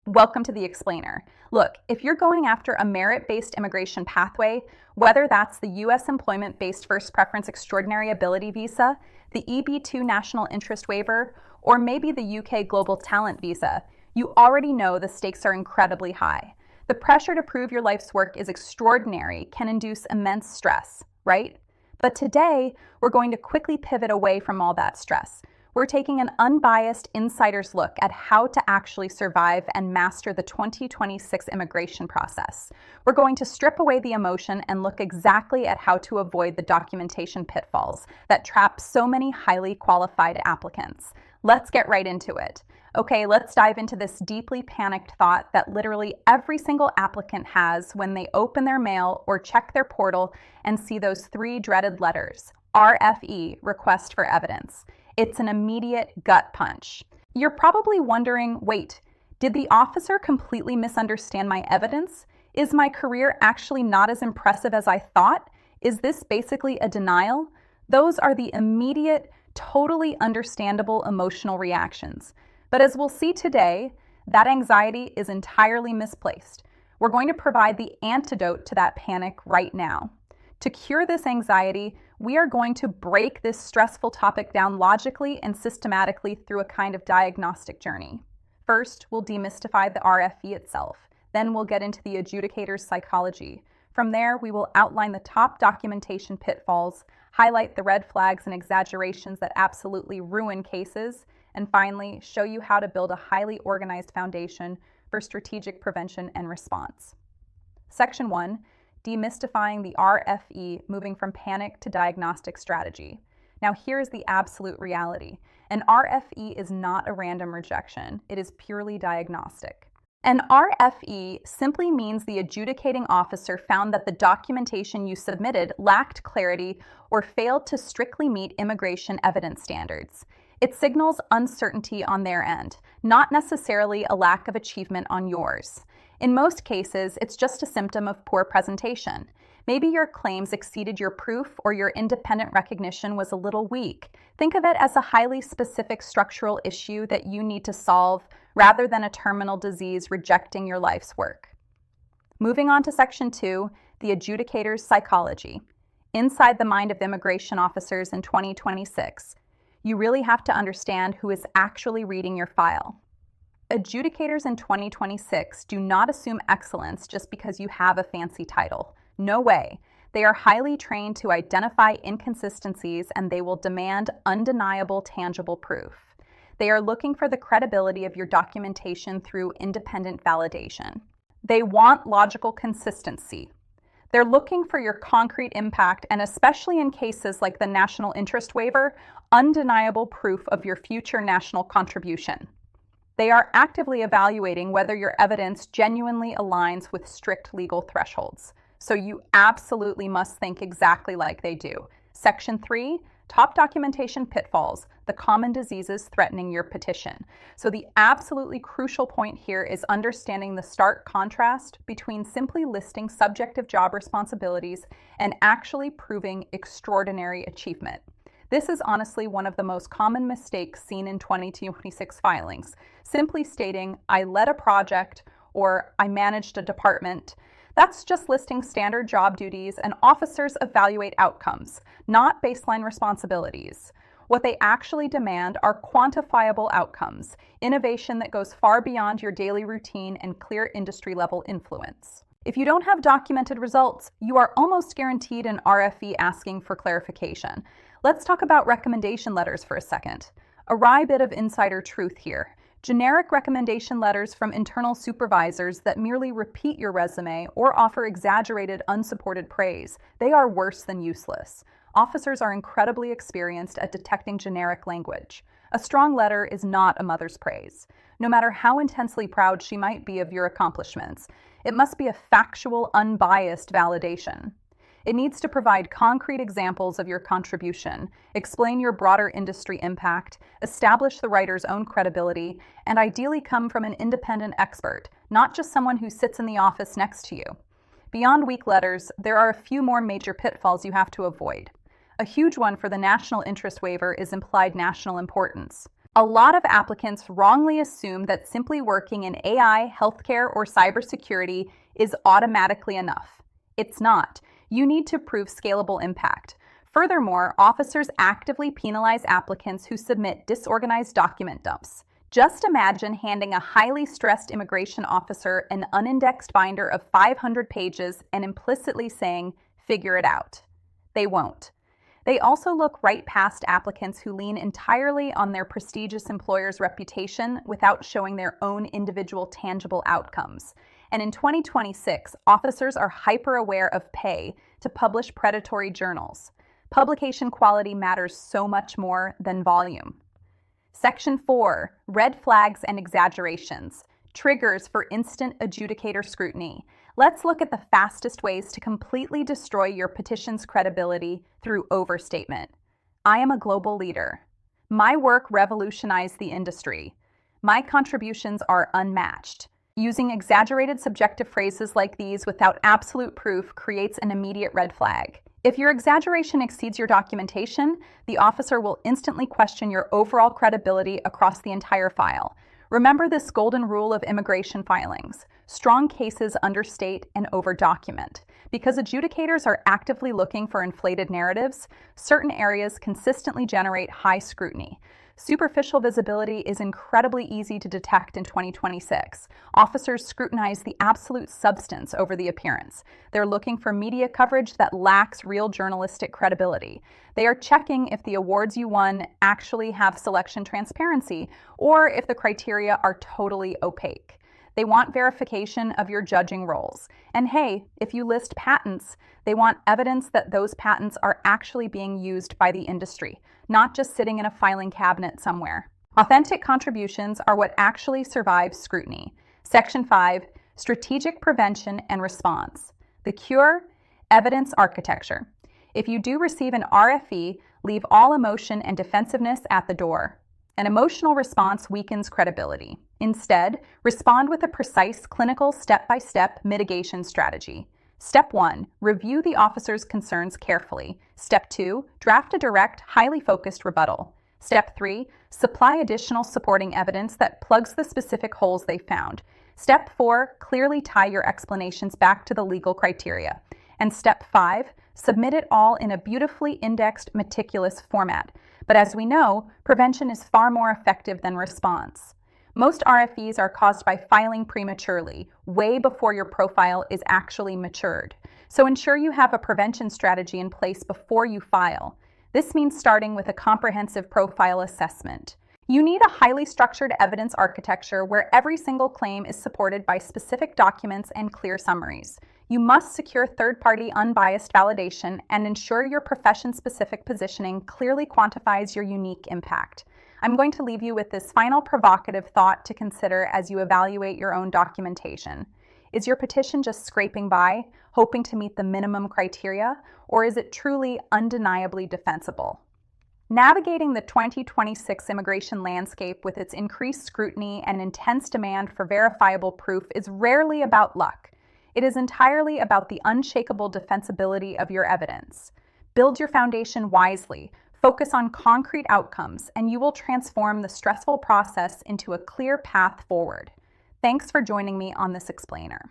Welcome to the Explainer. Look, if you're going after a merit-based immigration pathway, whether that's the U.S. Employment-Based First Preference Extraordinary Ability Visa, the EB2 National Interest Waiver, or maybe the UK Global Talent Visa, you already know the stakes are incredibly high. The pressure to prove your life's work is extraordinary, can induce immense stress, right? But today, we're going to quickly pivot away from all that stress. We're taking an unbiased insider's look at how to actually survive and master the 2026 immigration process. We're going to strip away the emotion and look exactly at how to avoid the documentation pitfalls that trap so many highly qualified applicants. Let's get right into it. Okay, let's dive into this deeply panicked thought that literally every single applicant has when they open their mail or check their portal and see those three dreaded letters, RFE, request for evidence. It's an immediate gut punch. You're probably wondering, wait, did the officer completely misunderstand my evidence? Is my career actually not as impressive as I thought? Is this basically a denial? Those are the immediate, totally understandable emotional reactions. But as we'll see today, that anxiety is entirely misplaced. We're going to provide the antidote to that panic right now. To cure this anxiety, we are going to break this stressful topic down logically and systematically through a kind of diagnostic journey. First, we'll demystify the RFE itself. Then we'll get into the adjudicator's psychology. From there, we will outline the top documentation pitfalls, highlight the red flags and exaggerations that absolutely ruin cases, and finally, show you how to build a highly organized foundation for strategic prevention and response. Section 1. Demystifying the RFE, moving from panic to diagnostic strategy. Now here's the absolute reality. An RFE is not a random rejection. It is purely diagnostic. An RFE simply means the adjudicating officer found that the documentation you submitted lacked clarity or failed to strictly meet immigration evidence standards. It signals uncertainty on their end, not necessarily a lack of achievement on yours. In most cases, it's just a symptom of poor presentation. Maybe your claims exceeded your proof or your independent recognition was a little weak. Think of it as a highly specific structural issue that you need to solve rather than a terminal disease rejecting your life's work. Moving on to Section 2, the adjudicator's psychology. Inside the mind of immigration officers in 2026, you really have to understand who is actually reading your file. Adjudicators in 2026 do not assume excellence just because you have a fancy title. No way. They are highly trained to identify inconsistencies and they will demand undeniable, tangible proof. They are looking for the credibility of your documentation through independent validation. They want logical consistency. They're looking for your concrete impact and, especially in cases like the National Interest Waiver, undeniable proof of your future national contribution. They are actively evaluating whether your evidence genuinely aligns with strict legal thresholds. So you absolutely must think exactly like they do. Section 3, top documentation pitfalls, the common diseases threatening your petition. So the absolutely crucial point here is understanding the stark contrast between simply listing subjective job responsibilities and actually proving extraordinary achievement. This is honestly one of the most common mistakes seen in 2026 filings, simply stating, I led a project or I managed a department. That's just listing standard job duties, and officers evaluate outcomes, not baseline responsibilities. What they actually demand are quantifiable outcomes, innovation that goes far beyond your daily routine and clear industry-level influence. If you don't have documented results, you are almost guaranteed an RFE asking for clarification. Let's talk about recommendation letters for a second. A wry bit of insider truth here. Generic recommendation letters from internal supervisors that merely repeat your resume or offer exaggerated, unsupported praise, they are worse than useless. Officers are incredibly experienced at detecting generic language. A strong letter is not a mother's praise. No matter how intensely proud she might be of your accomplishments, it must be a factual, unbiased validation. It needs to provide concrete examples of your contribution, explain your broader industry impact, establish the writer's own credibility, and ideally come from an independent expert, not just someone who sits in the office next to you. Beyond weak letters, there are a few more major pitfalls you have to avoid. A huge one for the national interest waiver is implied national importance. A lot of applicants wrongly assume that simply working in AI, healthcare, or cybersecurity is automatically enough. It's not. You need to prove scalable impact. Furthermore, officers actively penalize applicants who submit disorganized document dumps. Just imagine handing a highly stressed immigration officer an unindexed binder of 500 pages and implicitly saying, "Figure it out." They won't. They also look right past applicants who lean entirely on their prestigious employer's reputation without showing their own individual tangible outcomes. And in 2026, officers are hyper-aware of pay to publish predatory journals. Publication quality matters so much more than volume. Section 4, Red Flags and Exaggerations, Triggers for Instant Adjudicator Scrutiny. Let's look at the fastest ways to completely destroy your petition's credibility through overstatement. I am a global leader. My work revolutionized the industry. My contributions are unmatched. Using exaggerated subjective phrases like these without absolute proof creates an immediate red flag. If your exaggeration exceeds your documentation, the officer will instantly question your overall credibility across the entire file. Remember this golden rule of immigration filings. Strong cases understate and over-document. Because adjudicators are actively looking for inflated narratives, certain areas consistently generate high scrutiny. Superficial visibility is incredibly easy to detect in 2026. Officers scrutinize the absolute substance over the appearance. They're looking for media coverage that lacks real journalistic credibility. They are checking if the awards you won actually have selection transparency or if the criteria are totally opaque. They want verification of your judging roles. And hey, if you list patents, they want evidence that those patents are actually being used by the industry, not just sitting in a filing cabinet somewhere. Authentic contributions are what actually survives scrutiny. Section 5, Strategic Prevention and Response. The cure? Evidence architecture. If you do receive an RFE, leave all emotion and defensiveness at the door. An emotional response weakens credibility. Instead, respond with a precise clinical step-by-step mitigation strategy. Step 1, review the officer's concerns carefully. Step 2, draft a direct, highly focused rebuttal. Step 3, supply additional supporting evidence that plugs the specific holes they found. Step 4, clearly tie your explanations back to the legal criteria. And step 5, submit it all in a beautifully indexed, meticulous format. But as we know, prevention is far more effective than response. Most RFEs are caused by filing prematurely, way before your profile is actually matured. So ensure you have a prevention strategy in place before you file. This means starting with a comprehensive profile assessment. You need a highly structured evidence architecture where every single claim is supported by specific documents and clear summaries. You must secure third-party unbiased validation and ensure your profession-specific positioning clearly quantifies your unique impact. I'm going to leave you with this final provocative thought to consider as you evaluate your own documentation. Is your petition just scraping by, hoping to meet the minimum criteria, or is it truly undeniably defensible? Navigating the 2026 immigration landscape with its increased scrutiny and intense demand for verifiable proof is rarely about luck. It is entirely about the unshakable defensibility of your evidence. Build your foundation wisely, focus on concrete outcomes, and you will transform the stressful process into a clear path forward. Thanks for joining me on this explainer.